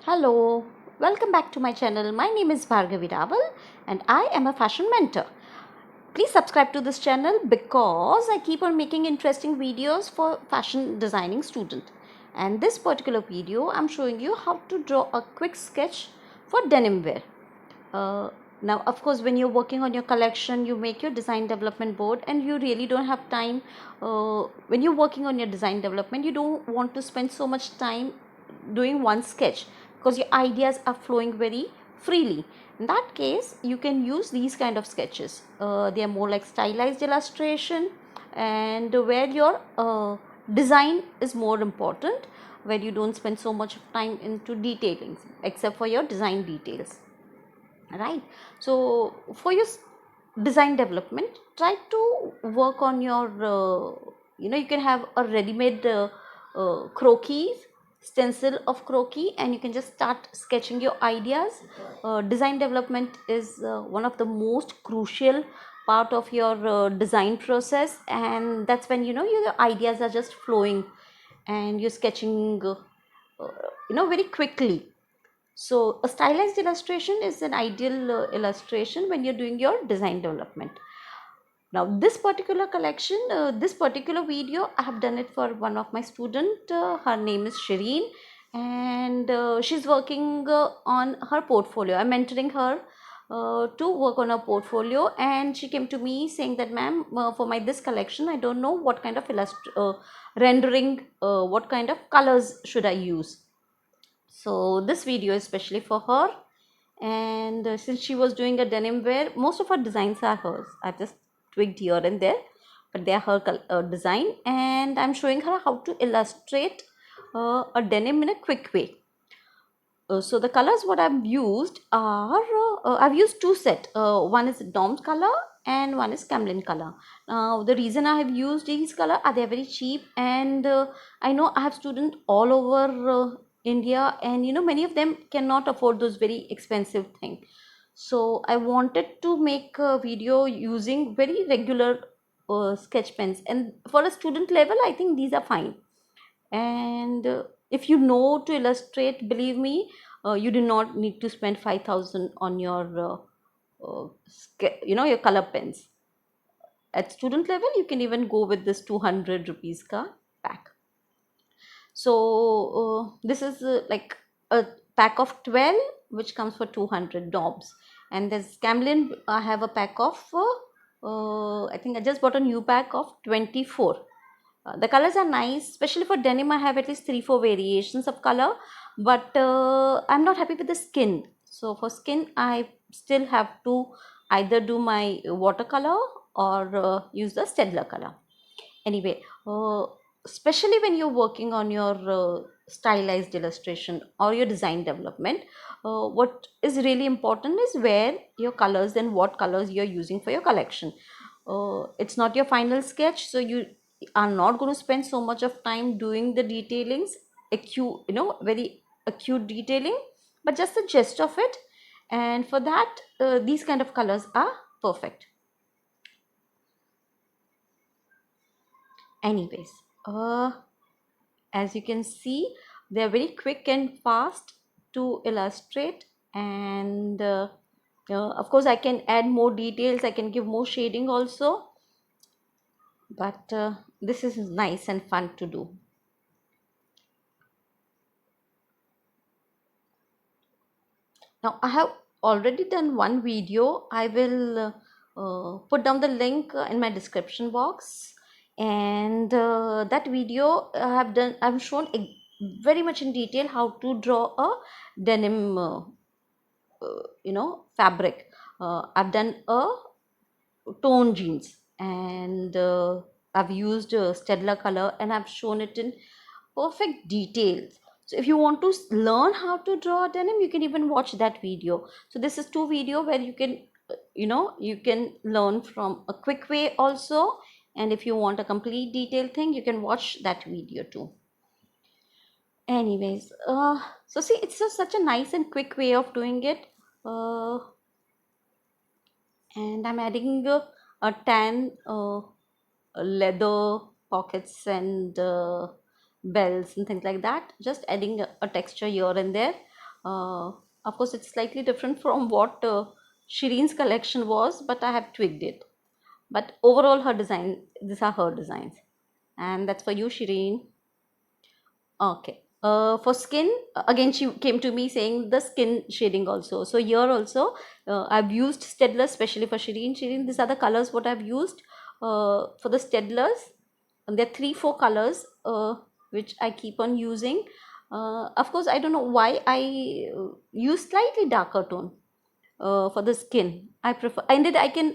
Hello, welcome back to my channel. My name is Bhargavi Raval and I am a fashion mentor. Please subscribe to this channel because I keep on making interesting videos for fashion designing students. And this particular video, I'm showing you how to draw a quick sketch for denim wear. Now, of course, when you're working on your collection, you make your design development board and you really don't have time. When you're working on your design development, you don't want to spend so much time doing one sketch because your ideas are flowing very freely. In that case, you can use these kind of sketches. They are more like stylized illustration, and where your design is more important, where you don't spend so much time into detailing except for your design details, right? So for your design development, try to work on your you can have a ready-made croquis, stencil of croquis, and you can just start sketching your ideas. Design development is one of the most crucial part of your design process, and that's when your ideas are just flowing and you're sketching very quickly. So a stylized illustration is an ideal illustration when you're doing your design development. Now this particular collection, this particular video, I have done it for one of my student. Her name is Shireen, and she's working on her portfolio. I'm mentoring her to work on her portfolio, and she came to me saying that, ma'am, for my this collection, I don't know what kind of rendering, what kind of colors should I use. So this video is especially for her, and since she was doing a denim wear, most of her designs are hers. I've just tweaked here and there, but they are her design, and I'm showing her how to illustrate a denim in a quick way. So the colors what I've used are I've used two set. One is Dom's color and one is CAMLIN color. Now the reason I have used these color are they're very cheap, and I know I have students all over India, and many of them cannot afford those very expensive things. So I wanted to make a video using very regular sketch pens, and for a student level I think these are fine. And if you know to illustrate, believe me, you do not need to spend 5,000 on your your color pens. At student level you can even go with this 200 rupees ka pack. So this is like a pack of 12 which comes for 200 knobs, and there's CAMLIN. I have a pack of I think I just bought a new pack of 24. The colors are nice, especially for denim. I have at least 3-4 variations of color, but I'm not happy with the skin. So for skin, I still have to either do my watercolor or use the staedtler color. Anyway, especially when you're working on your stylized illustration or your design development, what is really important is where your colors and what colors you're using for your collection. It's not your final sketch, so you are not going to spend so much of time doing the detailings, very acute detailing, but just the gist of it. And for that, these kind of colors are perfect. Anyways, as you can see, they are very quick and fast to illustrate, and of course I can add more details, I can give more shading also, but this is nice and fun to do. Now I have already done one video. I will put down the link in my description box, and that video I've shown very much in detail how to draw a denim fabric. I've done a tone jeans, and I've used staedtler color, and I've shown it in perfect details. So if you want to learn how to draw denim, you can even watch that video. So this is two video where you can you can learn from a quick way also, and if you want a complete detailed thing, you can watch that video too. Anyways, so see, it's just such a nice and quick way of doing it. And I'm adding a tan leather pockets and bells and things like that, just adding a texture here and there. uh, of course it's slightly different from what Shireen's collection was, but I have tweaked it. But overall her design, these are her designs, and that's for you, Shireen. Okay. For skin, again, she came to me saying the skin shading also. So here also, I've used staedtler especially for Shireen. Shireen, these are the colors what I've used for the staedtlers. And there are 3 4 colors which I keep on using. Of course, I don't know why I use slightly darker tone for the skin. I prefer, and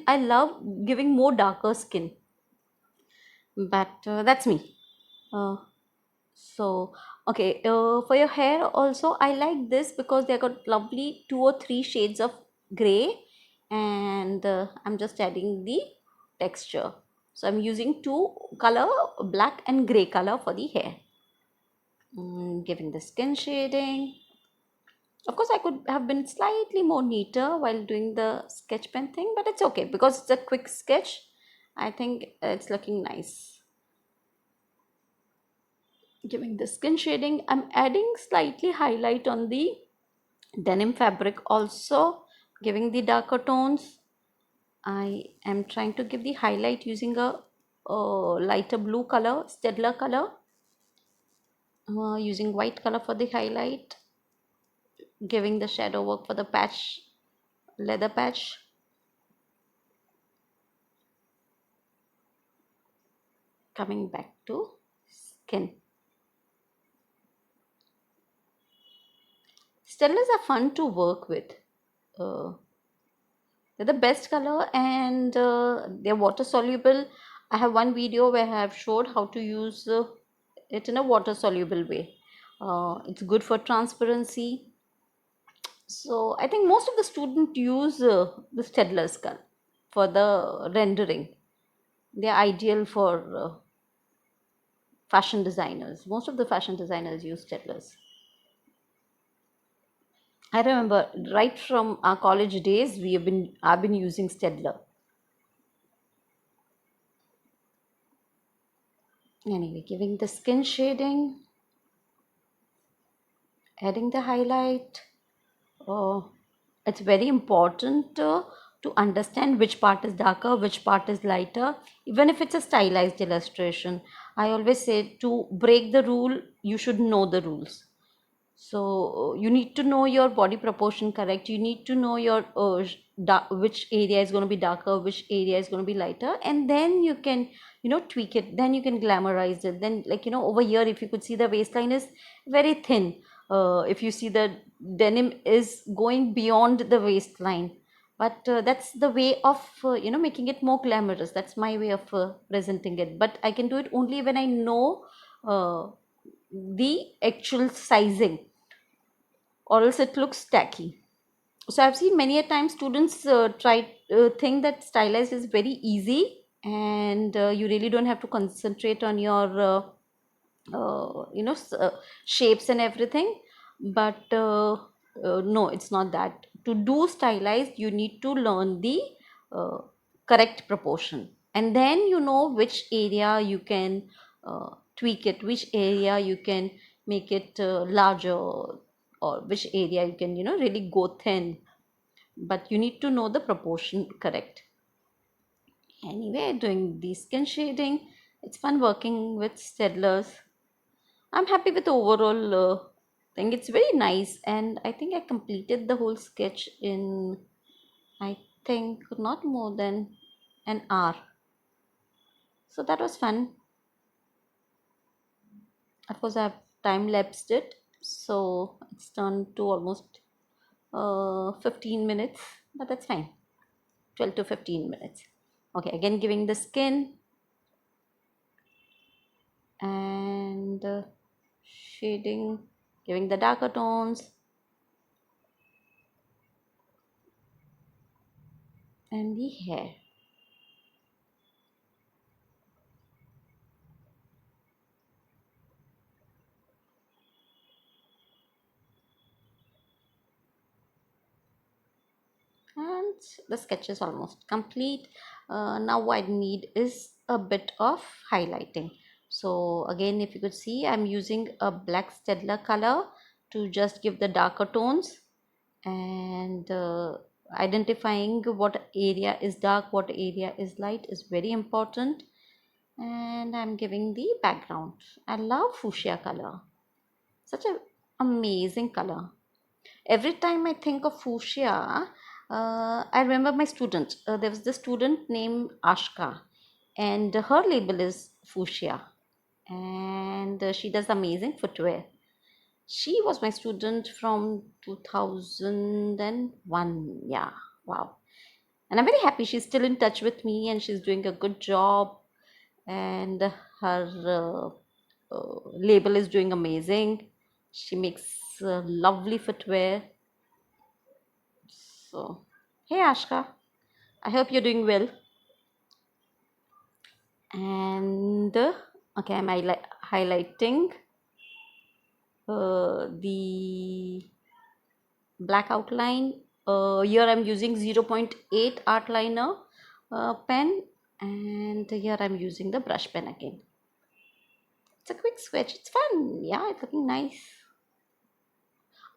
I love giving more darker skin, but that's me. Uh, So, okay, for your hair also, I like this because they got lovely 2 or 3 shades of gray, and I'm just adding the texture. So I'm using two color, black and gray color for the hair. Giving the skin shading. Of course, I could have been slightly more neater while doing the sketch pen thing, but it's okay because it's a quick sketch. I think it's looking nice. Giving the skin shading, I'm adding slightly highlight on the denim fabric also, giving the darker tones. I am trying to give the highlight using a lighter blue color, staedtler color, using white color for the highlight, giving the shadow work for the patch, leather patch. Coming back to skin. Staedtlers are fun to work with. Uh, they're the best color, and they're water soluble. I have one video where I have showed how to use it in a water soluble way. It's good for transparency. So I think most of the students use the Staedtler skull for the rendering. They're ideal for fashion designers. Most of the fashion designers use Staedtlers. I remember right from our college days, I've been using Staedtler. Anyway, giving the skin shading, adding the highlight. Oh, it's very important to understand which part is darker, which part is lighter, even if it's a stylized illustration. I always say to break the rule, you should know the rules. So you need to know your body proportion correct. You need to know your which area is going to be darker, which area is going to be lighter, and then you can tweak it. Then you can glamorize it. Then over here, if you could see the waistline is very thin. If you see the denim is going beyond the waistline, but that's the way of making it more glamorous. That's my way of presenting it. But I can do it only when I know the actual sizing, or else it looks tacky. So I've seen many a time students try think that stylized is very easy, and you really don't have to concentrate on your shapes and everything. But no, it's not that. To do stylized, you need to learn the uh, correct proportion, and then you know which area you can tweak it, which area you can make it larger, or which area you can really go thin. But you need to know the proportion correct. Anyway, doing the skin shading, it's fun working with staedtlers. I'm happy with the overall thing. It's very nice, and I think I completed the whole sketch in, I think, not more than an hour. So that was fun. Of course, I've time lapsed it, so it's turned to almost 15 minutes, but that's fine. 12 to 15 minutes. Okay, again giving the skin and shading, giving the darker tones and the hair. And the sketch is almost complete. Now what I need is a bit of highlighting. So again, if you could see, I'm using a black staedtler color, to just give the darker tones, and identifying what area is dark, what area is light is very important. And I'm giving the background. I love fuchsia color, such an amazing color. Every time I think of fuchsia, I remember my student. There was this student named Ashka, and her label is fuchsia, and she does amazing footwear. She was my student from 2001. Yeah, wow. And I'm very happy she's still in touch with me and she's doing a good job. And her label is doing amazing. She makes lovely footwear. So, hey Ashka, I hope you're doing well. And okay, I'm highlighting the black outline. Here I'm using 0.8 art liner pen, and here I'm using the brush pen again. It's a quick switch. It's fun. Yeah, it's looking nice.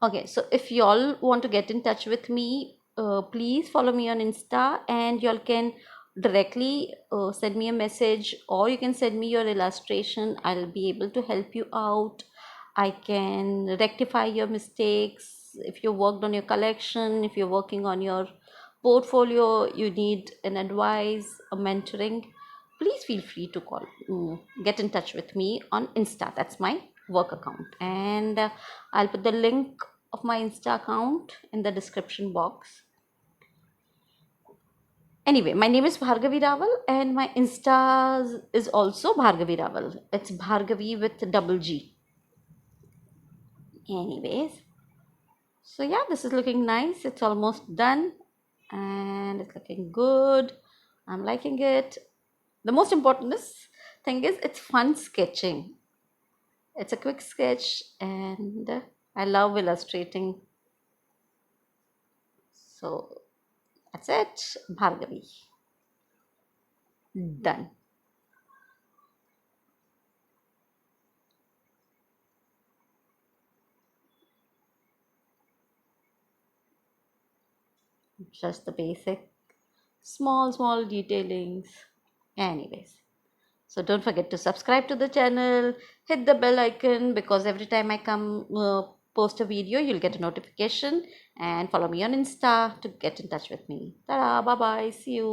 Okay, so if y'all want to get in touch with me, please follow me on Insta, and y'all can directly send me a message, or you can send me your illustration. I'll be able to help you out. I can rectify your mistakes. If you worked on your collection, if you're working on your portfolio, you need an advice, a mentoring, please feel free to get in touch with me on Insta. That's my work account, and I'll put the link of my Insta account in the description box. Anyway, my name is Bhargavi Raval, and my Insta is also Bhargavi Raval. It's Bhargavi with double G. Anyways, so yeah, this is looking nice. It's almost done, and it's looking good. I'm liking it. The most important thing is it's fun sketching. It's a quick sketch, and I love illustrating. So that's it, Bhargavi. Done. Just the basic, small detailings. Anyways, so don't forget to subscribe to the channel, hit the bell icon, because every time I come post a video, you'll get a notification, and follow me on Insta to get in touch with me. Ta-da, bye bye, see you.